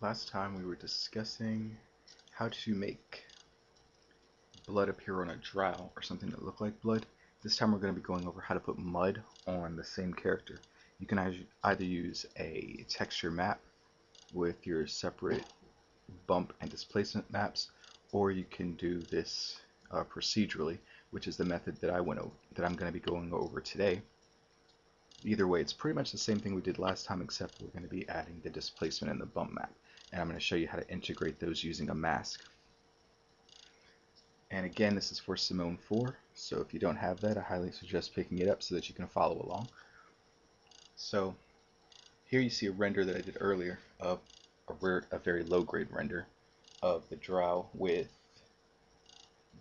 last time we were discussing how to make blood appear on a drow, or something that looked like blood. This time we're going to be going over how to put mud on the same character. You can either use a texture map with your separate bump and displacement maps, or you can do this procedurally, which is the method that I'm going to be going over today. Either way, it's pretty much the same thing we did last time, except we're going to be adding the displacement and the bump map. And I'm going to show you how to integrate those using a mask. And again, this is for SimOne 4, so if you don't have that, I highly suggest picking it up so that you can follow along. So here you see a render that I did earlier of a very low-grade render of the Drow with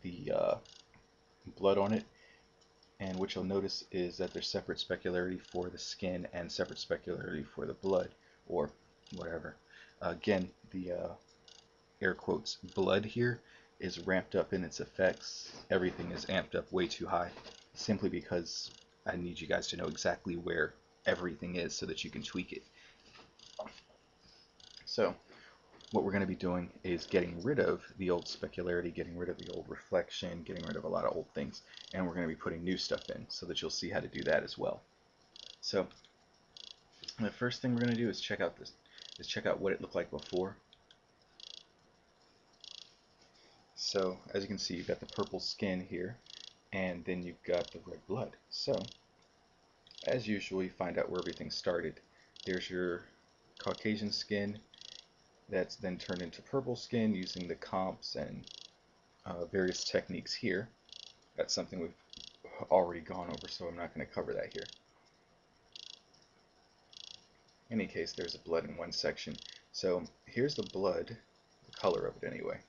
the blood on it. And what you'll notice is that there's separate specularity for the skin and separate specularity for the blood, or whatever. Again, the air quotes blood here is ramped up in its effects. Everything is amped up way too high, simply because I need you guys to know exactly where everything is so that you can tweak it. So what we're going to be doing is getting rid of the old specularity, getting rid of the old reflection, getting rid of a lot of old things, and we're going to be putting new stuff in so that you'll see how to do that as well. So the first thing we're going to do is check out what it looked like before. So as you can see, you've got the purple skin here, and then you've got the red blood. So as usual, you find out where everything started. There's your Caucasian skin that's then turned into purple skin using the comps and various techniques here. That's something we've already gone over, so I'm not going to cover that here. In any case, there's a blood in one section. So here's the blood, the color of it anyway.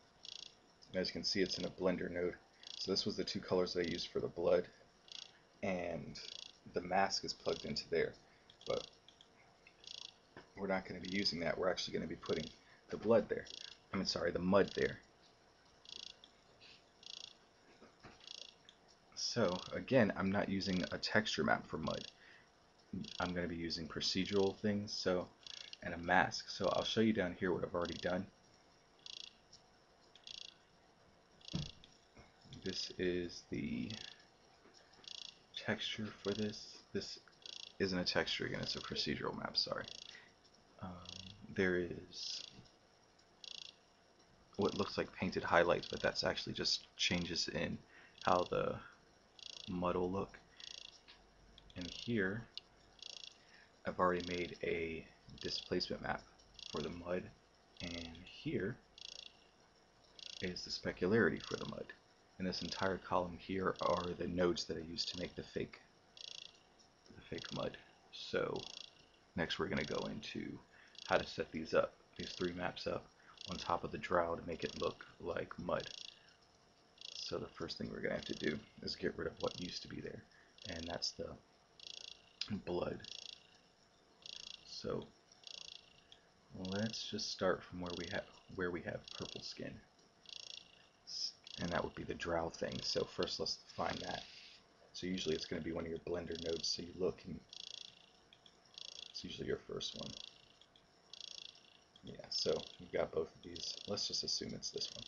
As you can see, it's in a blender node. So this was the two colors that I used for the blood, and the mask is plugged into there. But we're not going to be using that. We're actually going to be putting the blood there. The mud there. So again, I'm not using a texture map for mud. I'm going to be using procedural things, and a mask. So I'll show you down here what I've already done. This is the texture for this. This isn't a texture again, it's a procedural map, sorry. There is what looks like painted highlights, but that's actually just changes in how the mud will look. And here I've already made a displacement map for the mud, and here is the specularity for the mud. And this entire column here are the nodes that I used to make the fake mud. So next we're going to go into how to set these three maps up on top of the Drow to make it look like mud. So the first thing we're going to have to do is get rid of what used to be there, and that's the blood. So let's just start from where we have purple skin, and that would be the Drow thing. So first let's find that. So usually it's going to be one of your blender nodes, so you look and it's usually your first one. Yeah, so we've got both of these. Let's just assume it's this one,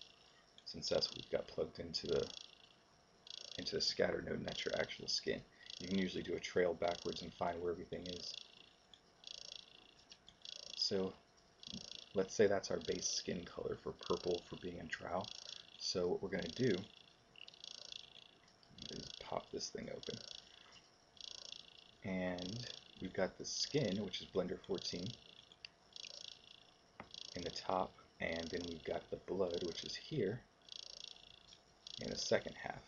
since that's what we've got plugged into the scatter node, and that's your actual skin. You can usually do a trail backwards and find where everything is. So let's say that's our base skin color for purple for being a Drow. So what we're going to do is pop this thing open. And we've got the skin, which is Blender 14, in the top, and then we've got the blood, which is here, in the second half.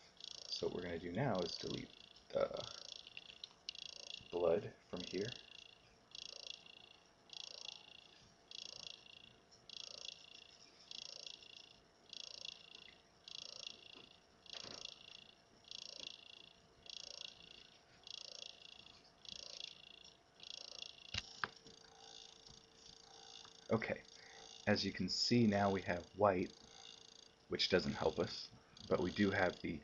So what we're going to do now is delete the blood from here. Okay, as you can see now we have white, which doesn't help us, but we do have the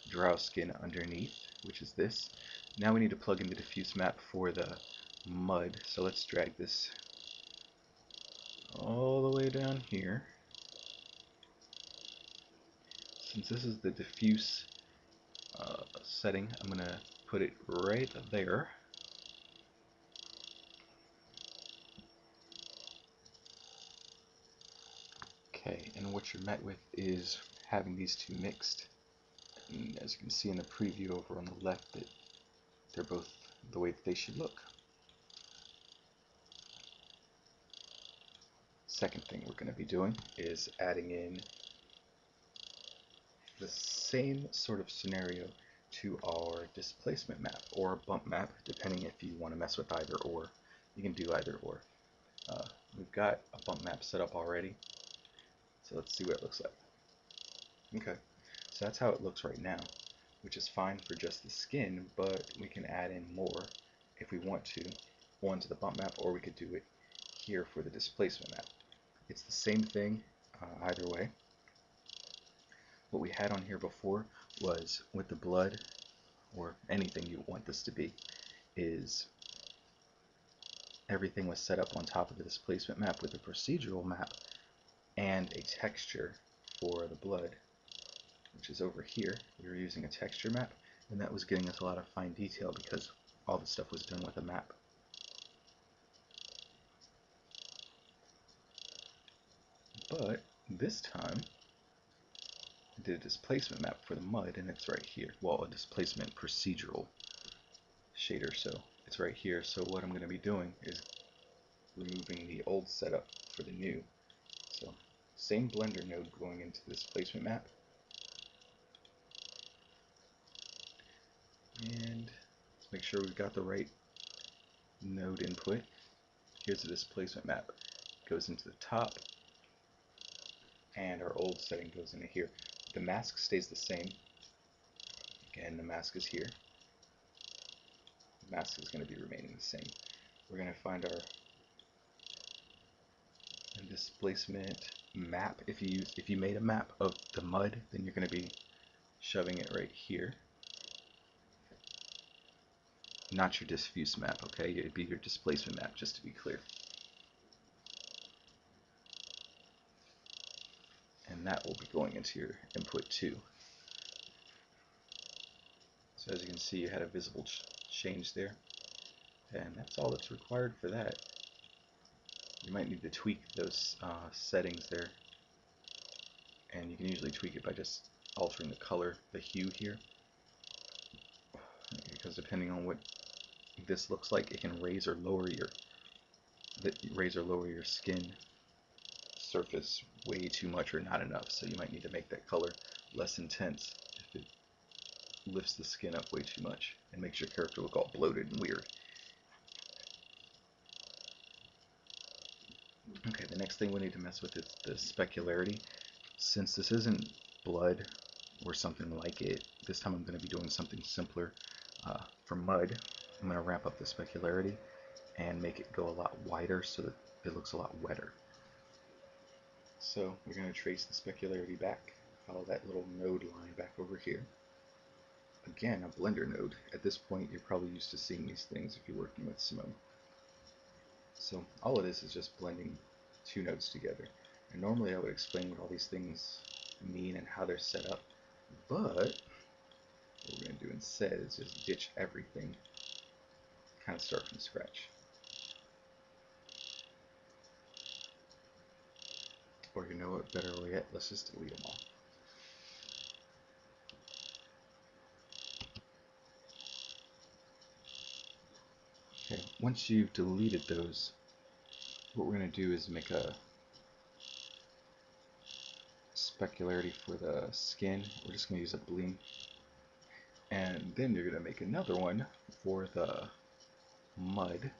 Drow skin underneath, which is this. Now we need to plug in the diffuse map for the mud, so let's drag this all the way down here. Since this is the diffuse setting, I'm going to put it right there. Okay, and what you're met with is having these two mixed. And as you can see in the preview over on the left, that they're both the way that they should look. Second thing we're going to be doing is adding in the same sort of scenario to our displacement map or bump map, depending if you want to mess with either or. You can do either or. We've got a bump map set up already, so let's see what it looks like. Okay, so that's how it looks right now, which is fine for just the skin, but we can add in more if we want to onto the bump map, or we could do it here for the displacement map. It's the same thing either way. What we had on here before was with the blood, or anything you want this to be, is everything was set up on top of the displacement map with a procedural map and a texture for the blood, which is over here. We were using a texture map, and that was getting us a lot of fine detail because all the stuff was done with a map. But this time, I did a displacement map for the mud, and it's right here. Well, a displacement procedural shader, so it's right here. So what I'm going to be doing is removing the old setup for the new. So same Blender node going into the displacement map, and let's make sure we've got the right node input. Here's the displacement map. It goes into the top, and our old setting goes into here. The mask stays the same. Again, the mask is here. The mask is going to be remaining the same. We're going to find our displacement map. If you made a map of the mud, then you're going to be shoving it right here. Not your diffuse map, okay? It'd be your displacement map, just to be clear. And that will be going into your input too. So as you can see, you had a visible change there. And that's all that's required for that. You might need to tweak those settings there. And you can usually tweak it by just altering the color, the hue here. Because depending on what this looks like, it can raise or lower your skin surface way too much or not enough. So you might need to make that color less intense if it lifts the skin up way too much and makes your character look all bloated and weird. Okay, the next thing we need to mess with is the specularity. Since this isn't blood or something like it, this time I'm going to be doing something simpler. For mud, I'm going to ramp up the specularity and make it go a lot wider so that it looks a lot wetter. So we're going to trace the specularity back, follow that little node line back over here. Again, a Blender node. At this point, you're probably used to seeing these things if you're working with SimOne. So all of this is just blending two nodes together. And normally I would explain what all these things mean and how they're set up, but what we're going to do instead is just ditch everything, kind of start from scratch. Or you know what, better yet, let's just delete them all. Okay, once you've deleted those, what we're going to do is make a specularity for the skin. We're just going to use a bloom. And then you're going to make another one for the mud.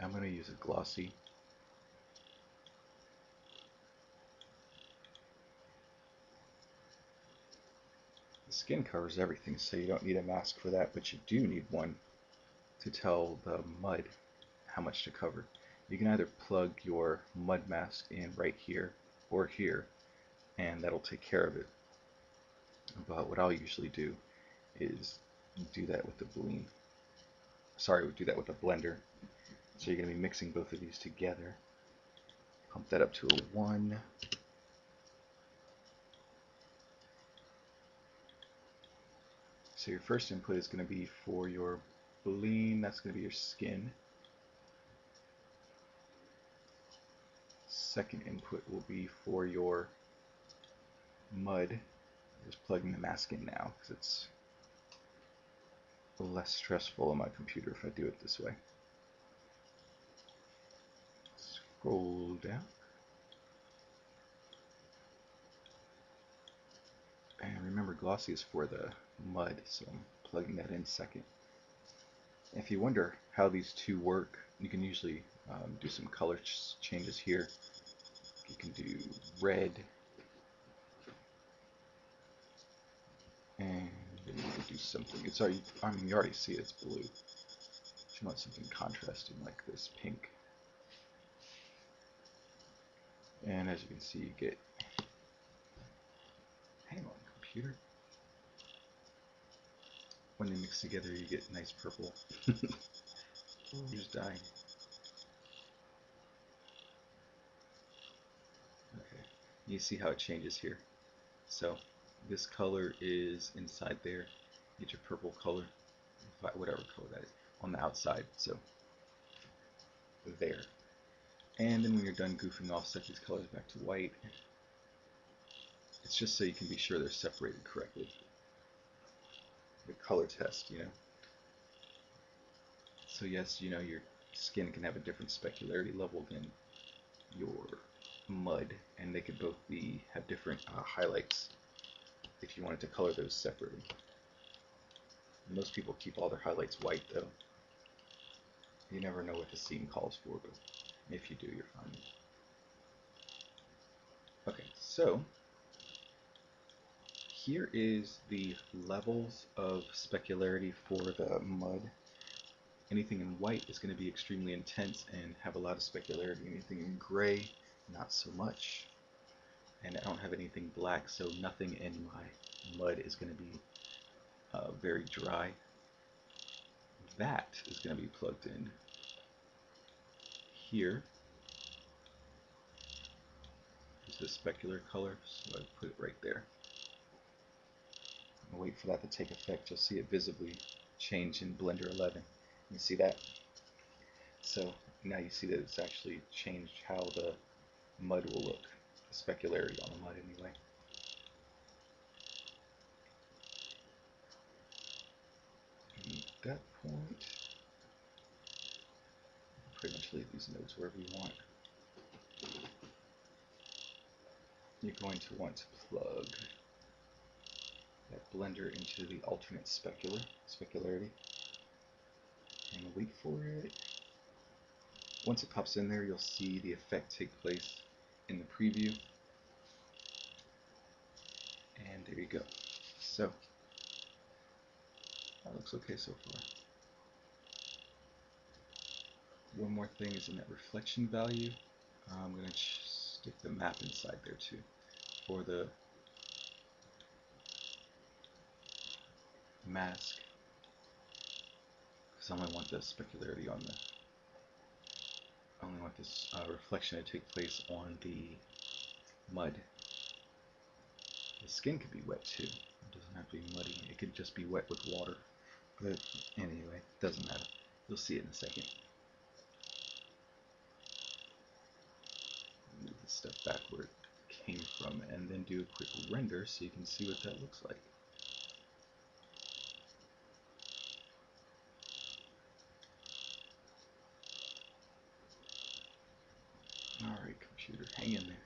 I'm going to use a glossy. The skin covers everything, so you don't need a mask for that, but you do need one to tell the mud how much to cover. You can either plug your mud mask in right here or here, and that'll take care of it. But what I'll usually do is do that with the bloom. Sorry, do that with the blender. So you're going to be mixing both of these together. Pump that up to a 1. So your first input is going to be for your bleen, that's going to be your skin. Second input will be for your mud. I'm just plugging the mask in now because it's less stressful on my computer if I do it this way. Scroll down. And remember, glossy is for the mud, so I'm plugging that in second. If you wonder how these two work, you can usually do some color changes here. You can do red, and you can do something. It's already, I mean, you already see it's blue. If you want something contrasting like this pink, and as you can see, you get. Hang on, computer. When they mix together, you get nice purple. You're just dying. Okay, you see how it changes here. So this color is inside there. Get your purple color, whatever color that is, on the outside. So there. And then when you're done goofing off, set these colors back to white. It's just so you can be sure they're separated correctly. The color test, you know. So yes, you know, your skin can have a different specularity level than your mud, and they could both have different highlights if you wanted to color those separately. Most people keep all their highlights white though. You never know what the scene calls for, but if you do, you're fine. Okay, so here is the levels of specularity for the mud. Anything in white is going to be extremely intense and have a lot of specularity. Anything in gray, not so much. And I don't have anything black, so nothing in my mud is going to be very dry. That is going to be plugged in here. Is the specular color, so I put it right there. I'll wait for that to take effect. You'll see it visibly change in Blender 11. You see that? So now you see that it's actually changed how the mud will look, the specularity on the mud anyway. And at that point, pretty much leave these nodes wherever you want. You're going to want to plug that blender into the alternate specularity and wait for it. Once it pops in there, you'll see the effect take place in the preview. And there you go. So, that looks okay so far. One more thing is in that reflection value. I'm going to stick the map inside there too for the mask, because I only want the specularity on the. I only want this reflection to take place on the mud. The skin could be wet too. It doesn't have to be muddy. It could just be wet with water. But anyway, it doesn't matter. You'll see it in a second. Move this stuff back where it came from, and then do a quick render so you can see what that looks like. Alright, computer, hang in there.